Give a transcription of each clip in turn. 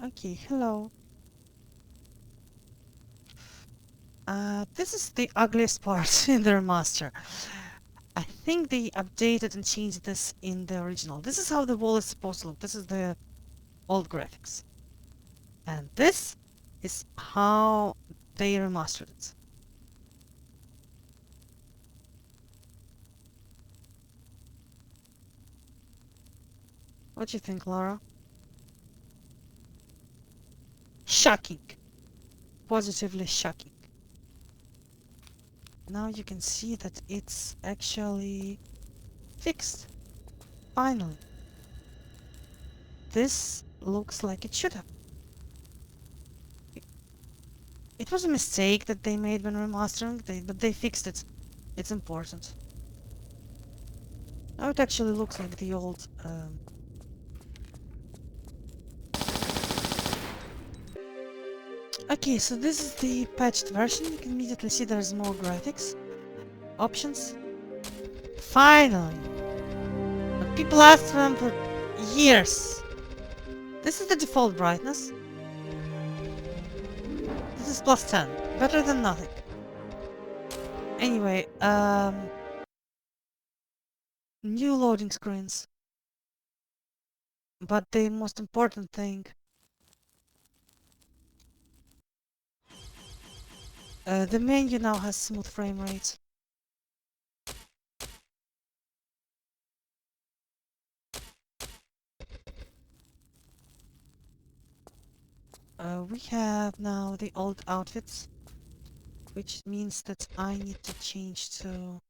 Okay, hello. This is the ugliest part in the remaster. I think they updated and changed this in the original. This is how the wall is supposed to look. This is the old graphics. And this is how they remastered it. What do you think, Laura? Shocking. Positively shocking. Now you can see that it's actually fixed. Finally. This looks like it should have. It was a mistake that they made when remastering, but they fixed it. It's important. Now it actually looks like the old... Okay, so this is the patched version. You can immediately see there's more graphics. Options. Finally! But people asked for them for years. This is the default brightness. This is plus 10. Better than nothing. Anyway, new loading screens. But the most important thing... the menu now has smooth frame rates. We have now the old outfits, which means that I need to change to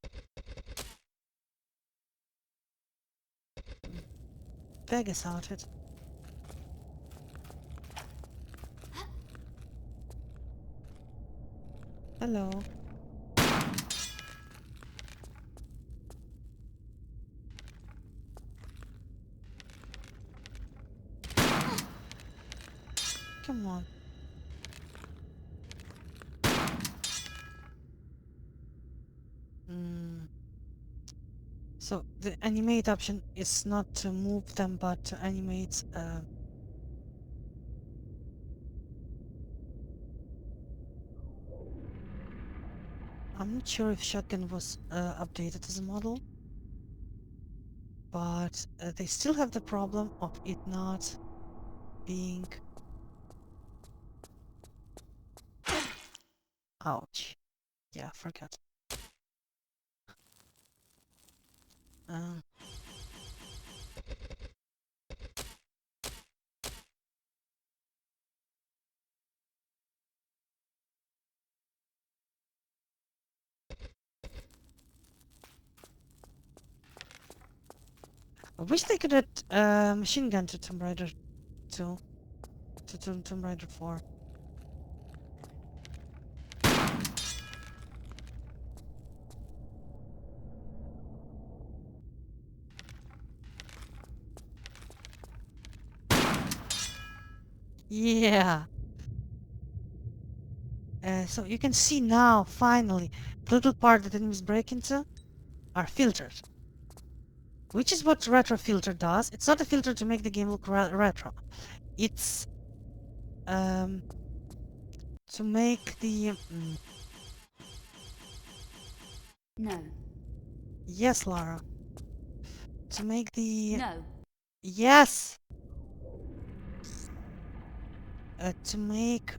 Vegas outfit. Hello. Come on. So the animate option is not to move them, but to animate. I'm not sure if shotgun was updated as a model, but they still have the problem of it not being. Ouch. Yeah, forgot. Um, I wish they could add machine gun to Tomb Raider 2, to Tomb Raider 4. Yeah. So you can see now, finally, the little part that enemies break into are filtered. Which is what retro filter does. It's not a filter to make the game look retro. It's to make the... No. Yes, Lara. To make the... No. Yes! To make...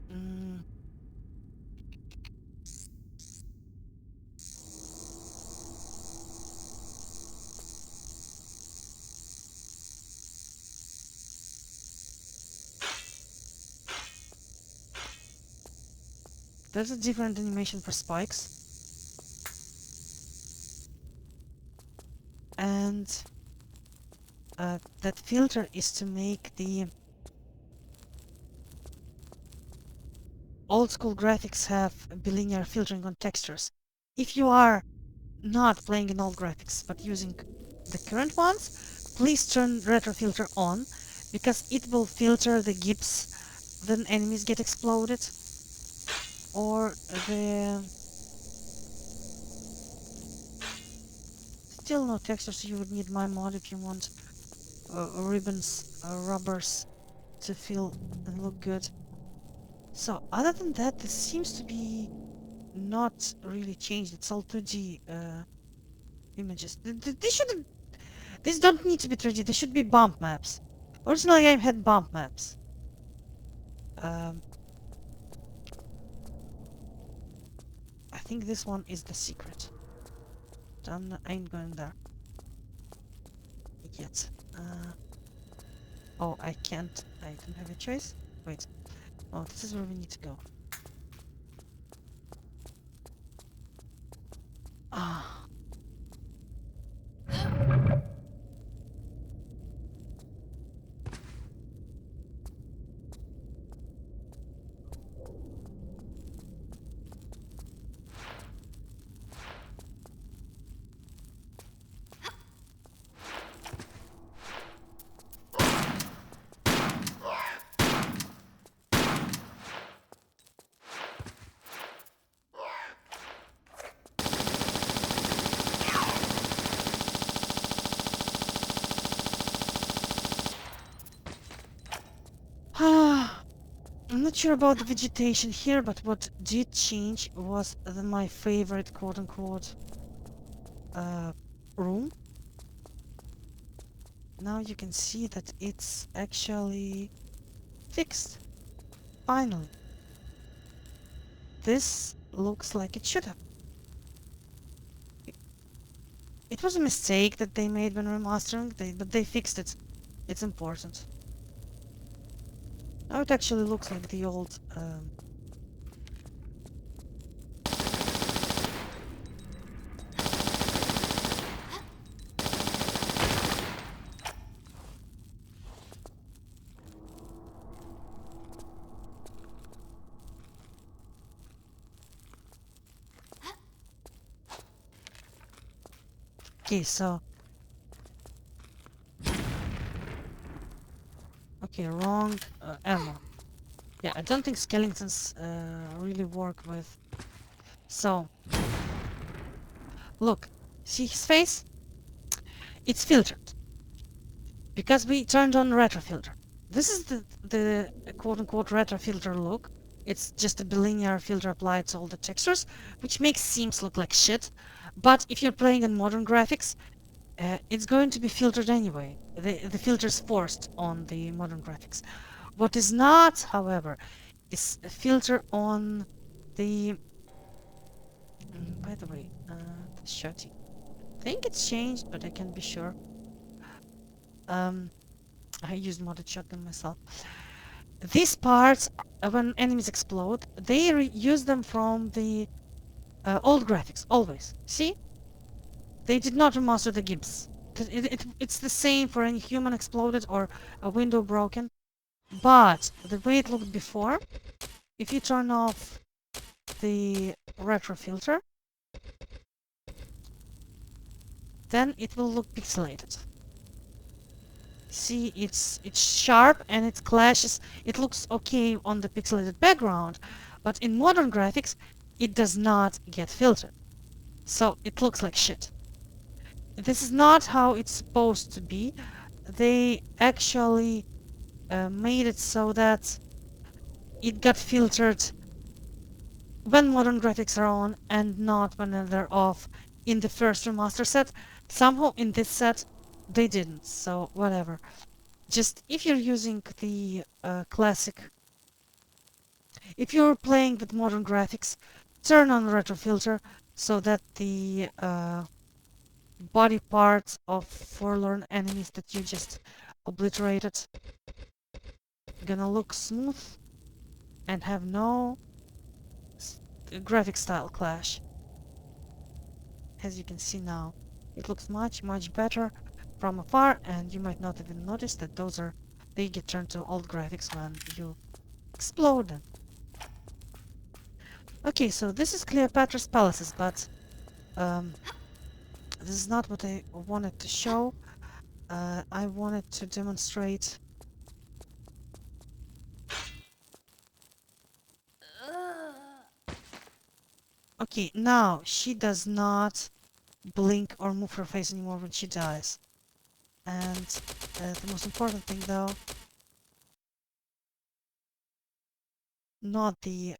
There's a different animation for spikes. And that filter is to make the old school graphics have bilinear filtering on textures. If you are not playing in old graphics but using the current ones, please turn retro filter on, because it will filter the gips when enemies get exploded, or the... Still no textures, so you would need my mod if you want ribbons, rubbers, to feel and look good. So other than that, this seems to be not really changed. It's all 2D images. These don't need to be 3D. They should be bump maps. Original game had bump maps. I think this one is the secret. I ain't going there yet. Oh, I can't. I don't have a choice. Wait. Oh, this is where we need to go. Ah. I'm not sure about the vegetation here, but what did change was my favorite quote-unquote room. Now you can see that it's actually fixed. Finally. This looks like it should have. It was a mistake that they made when remastering, but they fixed it. It's important. Now it actually looks like the old okay, so okay, wrong ammo. Yeah, I don't think skeletons really work with. So look, see his face? It's filtered because we turned on retro filter. This is the quote-unquote retro filter look. It's just a bilinear filter applied to all the textures, which makes scenes look like shit. But if you're playing in modern graphics, it's going to be filtered anyway. The filter's forced on the modern graphics. What is not, however, is a filter on the... by the way, the shotty. I think it's changed, but I can't be sure. I used modded shotgun myself. These parts, when enemies explode, they reuse them from the old graphics, always. See? They did not remaster the gimbs. It's the same for any human exploded or a window broken. But the way it looked before, if you turn off the retro filter, then it will look pixelated. See, it's sharp and it clashes. It looks okay on the pixelated background, but in modern graphics, it does not get filtered. So it looks like shit. This is not how it's supposed to be. They actually made it so that it got filtered when modern graphics are on and not when they're off in the first remaster set. Somehow in this set they didn't, so whatever. Just if you're using the classic, if you're playing with modern graphics, turn on the retro filter so that the body parts of forlorn enemies that you just obliterated gonna look smooth and have no graphic style clash. As you can see now, it looks much better from afar, and you might not even notice that they get turned to old graphics when you explode them. Okay, so this is Cleopatra's palaces, but this is not what I wanted to show. I wanted to demonstrate. Okay, now she does not blink or move her face anymore when she dies. And the most important thing though not the